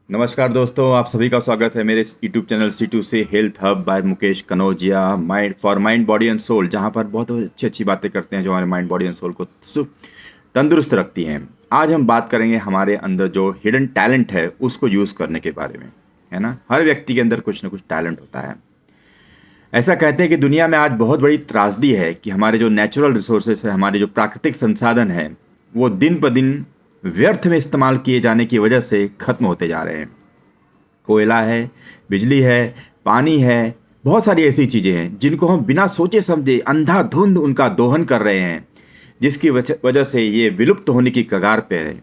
नमस्कार दोस्तों, आप सभी का स्वागत है मेरे यूट्यूब चैनल C2 से health hub by Mukesh Kanaujia mind body and soul, जहां पर बहुत अच्छी अच्छी बातें करते हैं जो हमारे माइंड बॉडी एंड सोल को तंदुरुस्त रखती हैं। आज हम बात करेंगे हमारे अंदर जो हिडन टैलेंट है उसको यूज़ करने के बारे में, है ना। हर व्यक्ति के अंदर कुछ ना कुछ टैलेंट होता है। ऐसा कहते हैं कि दुनिया में आज बहुत बड़ी त्रासदी है कि हमारे जो नेचुरल रिसोर्सेज है, हमारे जो प्राकृतिक संसाधन है, वो दिन ब दिन व्यर्थ में इस्तेमाल किए जाने की वजह से खत्म होते जा रहे हैं। कोयला है, बिजली है, पानी है, बहुत सारी ऐसी चीज़ें हैं जिनको हम बिना सोचे समझे अंधाधुंध उनका दोहन कर रहे हैं, जिसकी वजह से ये विलुप्त होने की कगार पे है।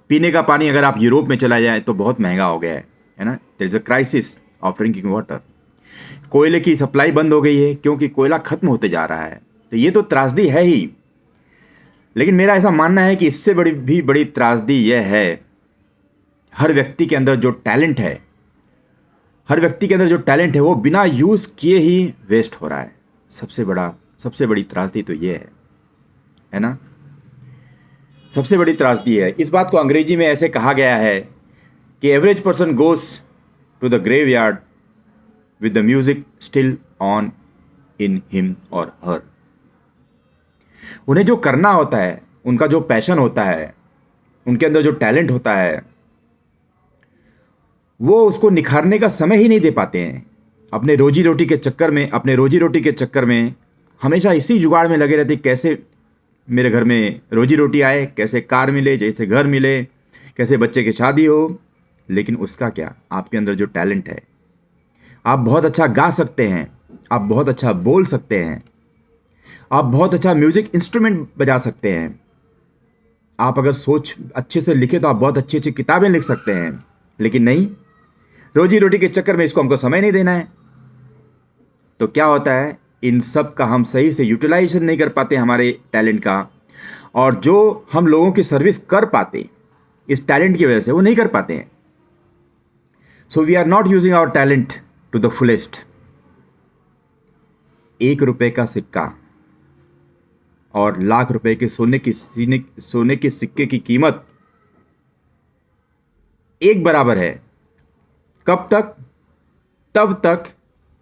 पीने का पानी अगर आप यूरोप में चला जाए तो बहुत महंगा हो गया है ना। There is a crisis of drinking water. कोयले की सप्लाई बंद हो गई है क्योंकि कोयला खत्म होते जा रहा है। तो ये तो त्रासदी है ही। लेकिन मेरा ऐसा मानना है कि इससे बड़ी त्रासदी यह है, हर व्यक्ति के अंदर जो टैलेंट है, वो बिना यूज़ किए ही वेस्ट हो रहा है। सबसे बड़ी त्रासदी तो ये है ना। सबसे बड़ी त्रासदी है। इस बात को अंग्रेजी में ऐसे कहा गया है कि average person goes to the graveyard with the music still on in him और हर। उन्हें जो करना होता है, उनका जो पैशन होता है, उनके अंदर जो टैलेंट होता है, वो उसको निखारने का समय ही नहीं दे पाते हैं। अपने रोजी रोटी के चक्कर में हमेशा इसी जुगाड़ में लगे रहते, कैसे मेरे घर में रोजी रोटी आए, कैसे कार मिले, जैसे घर मिले, कैसे बच्चे की शादी हो। लेकिन उसका क्या, आपके अंदर जो टैलेंट है, आप बहुत अच्छा गा सकते हैं, आप बहुत अच्छा बोल सकते हैं, आप बहुत अच्छा म्यूजिक इंस्ट्रूमेंट बजा सकते हैं, आप अगर सोच अच्छे से लिखे तो आप बहुत अच्छी अच्छी किताबें लिख सकते हैं। लेकिन नहीं, रोजी रोटी के चक्कर में इसको हमको समय नहीं देना है। तो क्या होता है, इन सब का हम सही से यूटिलाइजेशन नहीं कर पाते हमारे टैलेंट का, और जो हम लोगों की सर्विस कर पाते इस टैलेंट की वजह से, वो नहीं कर पाते हैं। So we are not using our talent to the fullest. 1 रुपए का सिक्का और लाख रुपए के सोने के सिक्के की कीमत एक बराबर है। कब तक? तब तक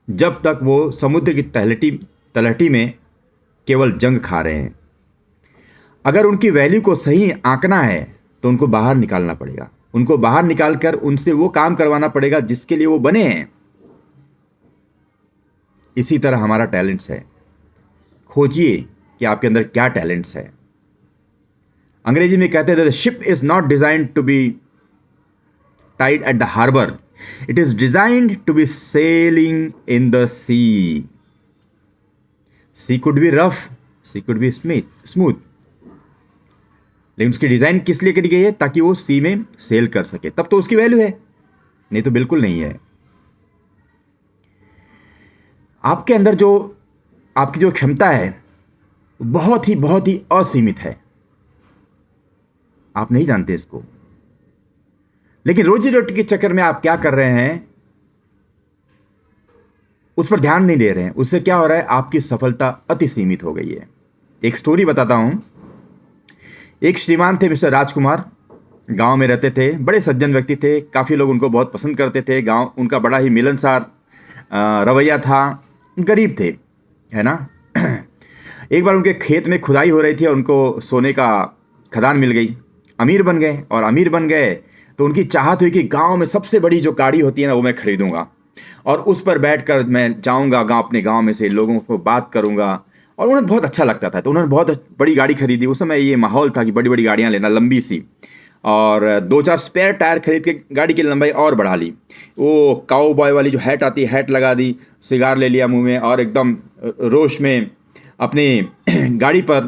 जब तक वो समुद्र की तलहटी में केवल जंग खा रहे हैं। अगर उनकी वैल्यू को सही आंकना है तो उनको बाहर निकालना पड़ेगा, उनको बाहर निकालकर उनसे वो काम करवाना पड़ेगा जिसके लिए वो बने हैं। इसी तरह हमारा टैलेंट्स है। खोजिए कि आपके अंदर क्या टैलेंट्स है। अंग्रेजी में कहते हैं, the ship is not designed to be tied at the harbour, it is designed to be sailing in the sea. Sea could be rough, sea could be smooth, लेकिन उसकी डिजाइन किस लिए करी गई है? ताकि वो सी में सेल कर सके, तब तो उसकी वैल्यू है, नहीं तो बिल्कुल नहीं है। आपके अंदर जो आपकी जो क्षमता है बहुत ही असीमित है। आप नहीं जानते इसको, लेकिन रोजी रोटी के चक्कर में आप क्या कर रहे हैं, उस पर ध्यान नहीं दे रहे हैं। उससे क्या हो रहा है, आपकी सफलता अति सीमित हो गई है। एक स्टोरी बताता हूं। एक श्रीमान थे, मिस्टर राजकुमार, गांव में रहते थे, बड़े सज्जन व्यक्ति थे, काफ़ी लोग उनको बहुत पसंद करते थे। गांव उनका बड़ा ही मिलनसार रवैया था, गरीब थे, है ना। एक बार उनके खेत में खुदाई हो रही थी और उनको सोने का खदान मिल गई। अमीर बन गए, और अमीर बन गए तो उनकी चाहत हुई कि गांव में सबसे बड़ी जो गाड़ी होती है ना, वो मैं खरीदूंगा और उस पर बैठकर मैं जाऊंगा अपने गांव में से लोगों को बात करूंगा। और उन्हें बहुत अच्छा लगता था, तो उन्होंने बहुत बड़ी गाड़ी खरीदी। उस समय ये माहौल था कि बड़ी बड़ी गाड़ियां लेना, लंबी सी, और 2-4 स्पेयर टायर खरीद के गाड़ी की लंबाई और बढ़ा ली। वो काऊ बॉय वाली जो हैट आती है, हैट लगा दी, सिगार ले लिया मुंह में, और एकदम रोश में अपनी गाड़ी पर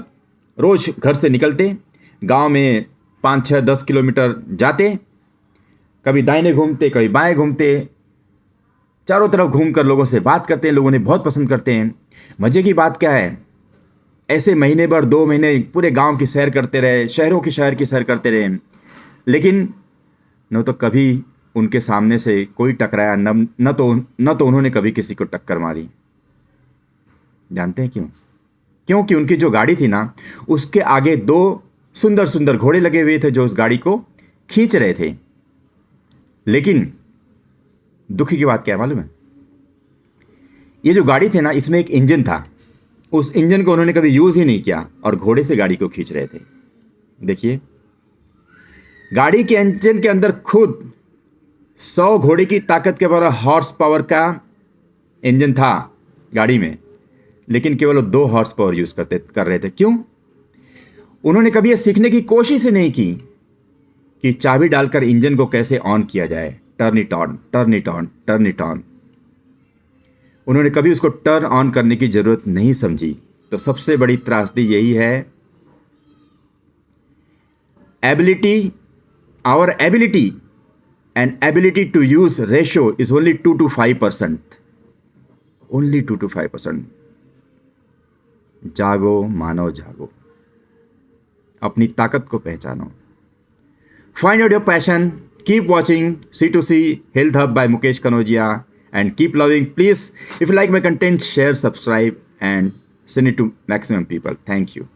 रोज घर से निकलते, गांव में 5-6-10 किलोमीटर जाते, कभी दाहिने घूमते, कभी बाएं घूमते, चारों तरफ घूमकर लोगों से बात करते हैं। लोग उन्हें बहुत पसंद करते हैं। मज़े की बात क्या है, ऐसे महीने भर 2 महीने पूरे गांव की सैर करते रहे, शहर की सैर करते रहे, लेकिन न तो कभी उनके सामने से कोई टकराया, न तो उन्होंने कभी किसी को टक्कर मारी। जानते हैं क्यों? क्योंकि उनकी जो गाड़ी थी ना, उसके आगे 2 सुंदर सुंदर घोड़े लगे हुए थे जो उस गाड़ी को खींच रहे थे। लेकिन दुख की बात क्या है मालूम है? ये जो गाड़ी थी ना, इसमें एक इंजन था। उस इंजन को उन्होंने कभी यूज ही नहीं किया और घोड़े से गाड़ी को खींच रहे थे। देखिए, गाड़ी के इंजन के अंदर खुद 100 घोड़े की ताकत के बराबर हॉर्स पावर का इंजन था गाड़ी में, लेकिन केवल 2 हॉर्स पावर यूज कर रहे थे। क्यों? उन्होंने कभी यह सीखने की कोशिश ही नहीं की कि चाबी डालकर इंजन को कैसे ऑन किया जाए। Turn it on, turn it on, turn it on. उन्होंने कभी उसको टर्न ऑन करने की जरूरत नहीं समझी। तो सबसे बड़ी त्रासदी यही है, ability, our ability and ability to use ratio is only 2 to 5%, only 2 to 5%। जागो मानव जागो, अपनी ताकत को पहचानो। Find out your passion. Keep watching C2C Health Hub by Mukesh Kanodia and keep loving. Please, if you like my content, share, subscribe, and send it to maximum people. Thank you.